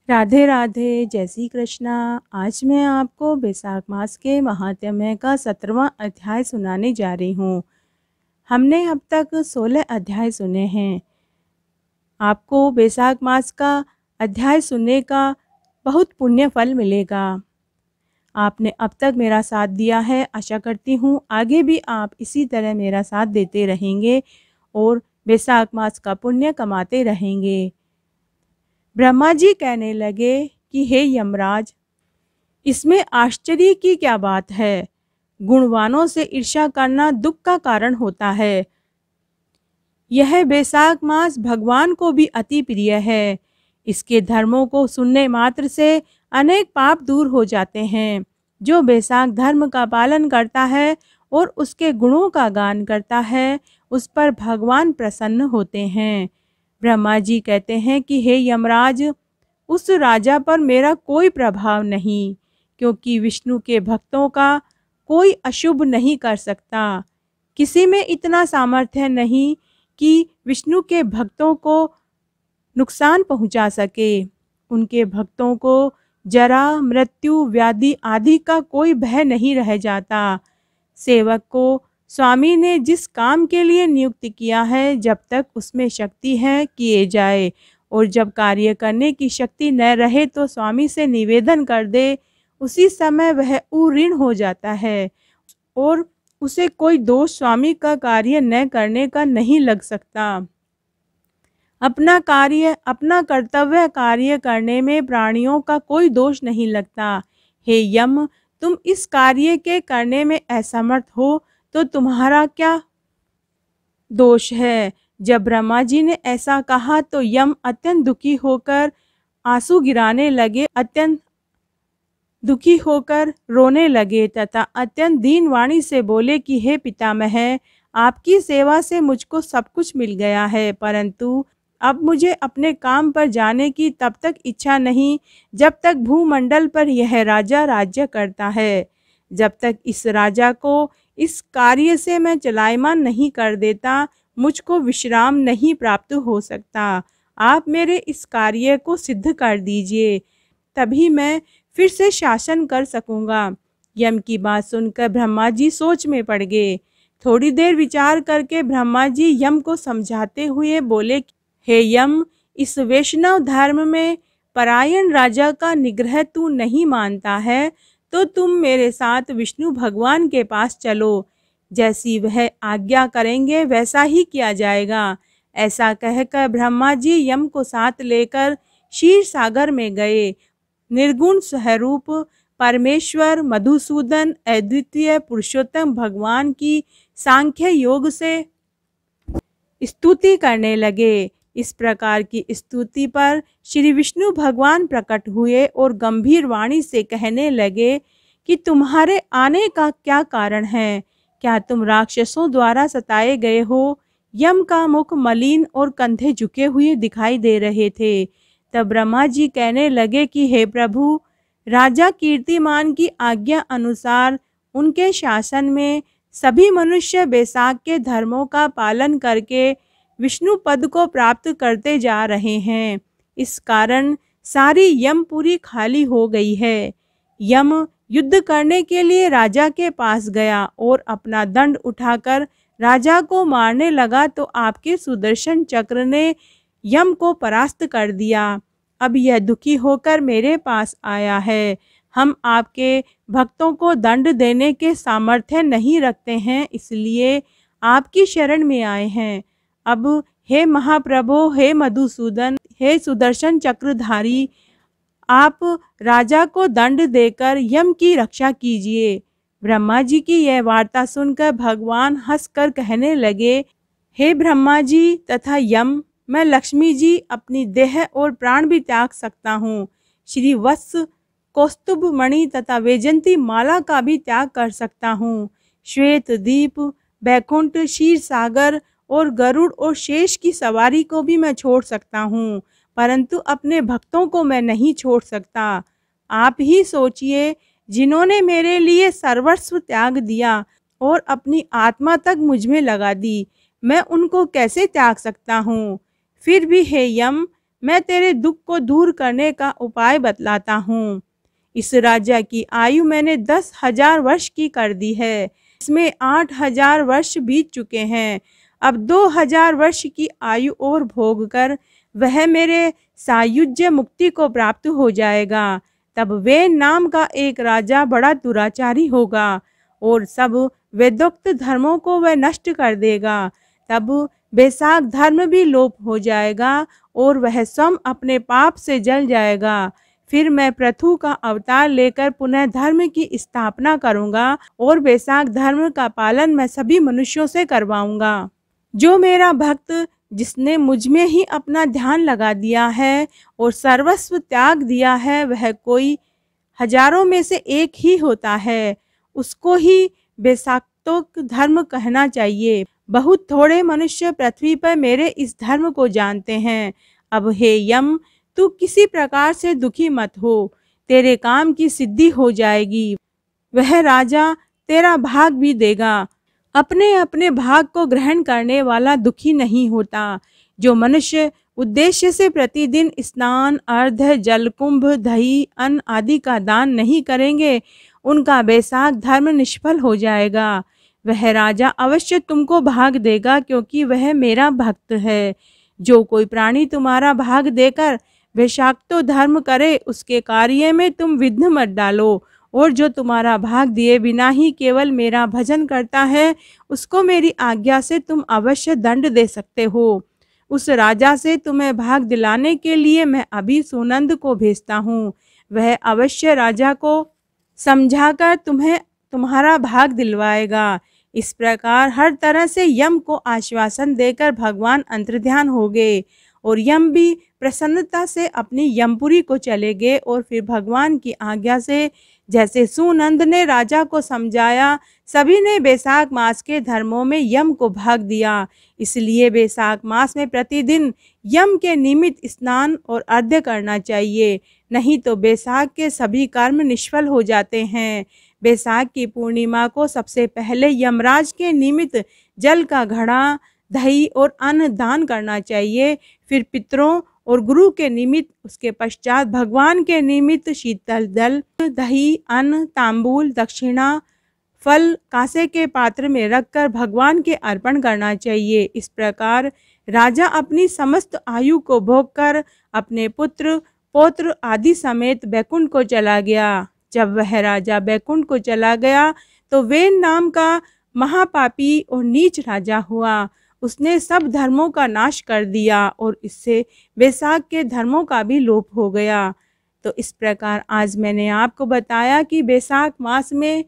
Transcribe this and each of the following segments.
राधे राधे, जय श्री कृष्णा। आज मैं आपको बैसाख मास के महात्म्य का 17वां अध्याय सुनाने जा रही हूँ। हमने अब तक 16 अध्याय सुने हैं। आपको बैसाख मास का अध्याय सुनने का बहुत पुण्य फल मिलेगा। आपने अब तक मेरा साथ दिया है, आशा करती हूँ आगे भी आप इसी तरह मेरा साथ देते रहेंगे और बैसाख मास का पुण्य कमाते रहेंगे। ब्रह्मा जी कहने लगे कि हे यमराज, इसमें आश्चर्य की क्या बात है। गुणवानों से ईर्ष्या करना दुख का कारण होता है। यह बैसाख मास भगवान को भी अति प्रिय है। इसके धर्मों को सुनने मात्र से अनेक पाप दूर हो जाते हैं। जो बैसाख धर्म का पालन करता है और उसके गुणों का गान करता है, उस पर भगवान प्रसन्न होते हैं। ब्रह्मा जी कहते हैं कि हे यमराज, उस राजा पर मेरा कोई प्रभाव नहीं, क्योंकि विष्णु के भक्तों का कोई अशुभ नहीं कर सकता। किसी में इतना सामर्थ्य नहीं कि विष्णु के भक्तों को नुकसान पहुंचा सके। उनके भक्तों को जरा, मृत्यु, व्याधि आदि का कोई भय नहीं रह जाता। सेवक को स्वामी ने जिस काम के लिए नियुक्त किया है, जब तक उसमें शक्ति है किए जाए, और जब कार्य करने की शक्ति न रहे तो स्वामी से निवेदन कर दे। उसी समय वह उऋण हो जाता है और उसे कोई दोष स्वामी का कार्य न करने का नहीं लग सकता। अपना कर्तव्य कार्य करने में प्राणियों का कोई दोष नहीं लगता। हे यम, तुम इस कार्य के करने में असमर्थ हो तो तुम्हारा क्या दोष है। जब ब्रह्मा जी ने ऐसा कहा तो यम अत्यंत दुखी होकर आंसू गिराने लगे, अत्यंत दुखी होकर रोने लगे तथा अत्यंत दीन वाणी से बोले कि हे पितामह, आपकी सेवा से मुझको सब कुछ मिल गया है, परंतु अब मुझे अपने काम पर जाने की तब तक इच्छा नहीं जब तक भूमंडल पर यह राजा राज्य करता है। जब तक इस राजा को इस कार्य से मैं चलायमान नहीं कर देता, मुझको विश्राम नहीं प्राप्त हो सकता। आप मेरे इस कार्य को सिद्ध कर दीजिए, तभी मैं फिर से शासन कर सकूंगा। यम की बात सुनकर ब्रह्मा जी सोच में पड़ गए। थोड़ी देर विचार करके ब्रह्मा जी यम को समझाते हुए बोले, हे यम, इस वैष्णव धर्म में परायण राजा का निग्रह तू नहीं मानता है, तो तुम मेरे साथ विष्णु भगवान के पास चलो। जैसी वह आज्ञा करेंगे वैसा ही किया जाएगा। ऐसा कहकर ब्रह्मा जी यम को साथ लेकर क्षीर सागर में गए। निर्गुण स्वरूप परमेश्वर मधुसूदन अद्वितीय पुरुषोत्तम भगवान की सांख्य योग से स्तुति करने लगे। इस प्रकार की स्तुति पर श्री विष्णु भगवान प्रकट हुए और गंभीर वाणी से कहने लगे कि तुम्हारे आने का क्या कारण है। क्या तुम राक्षसों द्वारा सताए गए हो। यम का मुख मलिन और कंधे झुके हुए दिखाई दे रहे थे। तब ब्रह्मा जी कहने लगे कि हे प्रभु, राजा कीर्तिमान की आज्ञा अनुसार उनके शासन में सभी मनुष्य बैसाख के धर्मों का पालन करके विष्णु पद को प्राप्त करते जा रहे हैं। इस कारण सारी यमपुरी खाली हो गई है। यम युद्ध करने के लिए राजा के पास गया और अपना दंड उठाकर राजा को मारने लगा तो आपके सुदर्शन चक्र ने यम को परास्त कर दिया। अब यह दुखी होकर मेरे पास आया है। हम आपके भक्तों को दंड देने के सामर्थ्य नहीं रखते हैं, इसलिए आपकी शरण में आए हैं। अब हे महाप्रभु, हे मधुसूदन, हे सुदर्शन चक्रधारी, आप राजा को दंड देकर यम की रक्षा कीजिए। ब्रह्मा जी की यह वार्ता सुनकर भगवान हंसकर कहने लगे, हे ब्रह्मा जी तथा यम, मैं लक्ष्मी जी अपनी देह और प्राण भी त्याग सकता हूँ। श्री वत्स, कौस्तुभ मणि तथा वैजंती माला का भी त्याग कर सकता हूँ। श्वेत दीप, बैकुंठ, क्षीर सागर और गरुड़ और शेष की सवारी को भी मैं छोड़ सकता हूँ, परंतु अपने भक्तों को मैं नहीं छोड़ सकता। आप ही सोचिए, जिन्होंने मेरे लिए सर्वस्व त्याग दिया और अपनी आत्मा तक मुझ में लगा दी, मैं उनको कैसे त्याग सकता हूँ। फिर भी हे यम, मैं तेरे दुख को दूर करने का उपाय बतलाता हूँ। इस राजा की आयु मैंने 10,000 वर्ष की कर दी है। इसमें 8,000 वर्ष बीत चुके हैं। अब 2,000 वर्ष की आयु और भोग कर वह मेरे सायुज्य मुक्ति को प्राप्त हो जाएगा। तब वेन नाम का एक राजा बड़ा दुराचारी होगा और सब वेदोक्त धर्मों को वह नष्ट कर देगा। तब वैशाख धर्म भी लोप हो जाएगा और वह स्वयं अपने पाप से जल जाएगा। फिर मैं पृथु का अवतार लेकर पुनः धर्म की स्थापना करूंगा और वैशाख धर्म का पालन मैं सभी मनुष्यों से करवाऊंगा। जो मेरा भक्त जिसने मुझ में ही अपना ध्यान लगा दिया है और सर्वस्व त्याग दिया है, वह कोई हजारों में से एक ही होता है। उसको ही वैशाखोक्त धर्म कहना चाहिए। बहुत थोड़े मनुष्य पृथ्वी पर मेरे इस धर्म को जानते हैं। अब हे यम, तू किसी प्रकार से दुखी मत हो, तेरे काम की सिद्धि हो जाएगी। वह राजा तेरा भाग भी देगा। अपने अपने भाग को ग्रहण करने वाला दुखी नहीं होता। जो मनुष्य उद्देश्य से प्रतिदिन स्नान, अर्घ, जलकुंभ, दही, अन्न आदि का दान नहीं करेंगे, उनका वैशाख धर्म निष्फल हो जाएगा। वह राजा अवश्य तुमको भाग देगा, क्योंकि वह मेरा भक्त है। जो कोई प्राणी तुम्हारा भाग देकर वैशाखतो धर्म करे, उसके कार्य में तुम विघ्न मत डालो। और जो तुम्हारा भाग दिए बिना ही केवल मेरा भजन करता है, उसको मेरी आज्ञा से तुम अवश्य दंड दे सकते हो। उस राजा से तुम्हें भाग दिलाने के लिए मैं अभी सुनंद को भेजता हूँ। वह अवश्य राजा को समझाकर तुम्हें तुम्हारा भाग दिलवाएगा। इस प्रकार हर तरह से यम को आश्वासन देकर भगवान अंतर्ध्यान हो गए और यम भी प्रसन्नता से अपनी यमपुरी को चले गए। और फिर भगवान की आज्ञा से जैसे सुनंद ने राजा को समझाया, सभी ने वैशाख मास के धर्मों में यम को भाग दिया। इसलिए वैशाख मास में प्रतिदिन यम के निमित्त स्नान और अर्घ्य करना चाहिए, नहीं तो वैशाख के सभी कर्म निष्फल हो जाते हैं। वैशाख की पूर्णिमा को सबसे पहले यमराज के निमित्त जल का घड़ा, दही और अन्न दान करना चाहिए। फिर पितरों और गुरु के निमित्त, उसके पश्चात भगवान के निमित्त शीतल जल, दही, अन्न, तांबूल, दक्षिणा, फल कांसे के पात्र में रखकर भगवान के अर्पण करना चाहिए। इस प्रकार राजा अपनी समस्त आयु को भोग कर अपने पुत्र, पौत्र आदि समेत बैकुंठ को चला गया। जब वह राजा बैकुंठ को चला गया तो वेन नाम का महापापी और नीच राजा हुआ। उसने सब धर्मों का नाश कर दिया और इससे वैशाख के धर्मों का भी लोप हो गया। तो इस प्रकार आज मैंने आपको बताया कि वैशाख मास में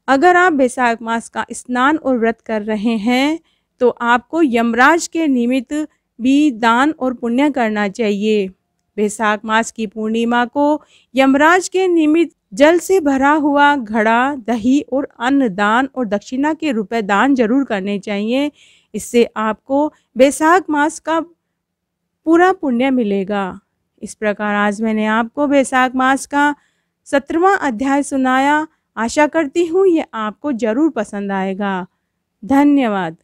अगर आप वैशाख मास का स्नान और व्रत कर रहे हैं तो आपको यमराज के निमित्त भी दान और पुण्य करना चाहिए। वैशाख मास की पूर्णिमा को यमराज के निमित्त जल से भरा हुआ घड़ा, दही और अन्न दान और दक्षिणा के रुपए दान जरूर करने चाहिए। इससे आपको वैशाख मास का पूरा पुण्य मिलेगा। इस प्रकार आज मैंने आपको वैशाख मास का 17वां अध्याय सुनाया। आशा करती हूँ ये आपको जरूर पसंद आएगा। धन्यवाद।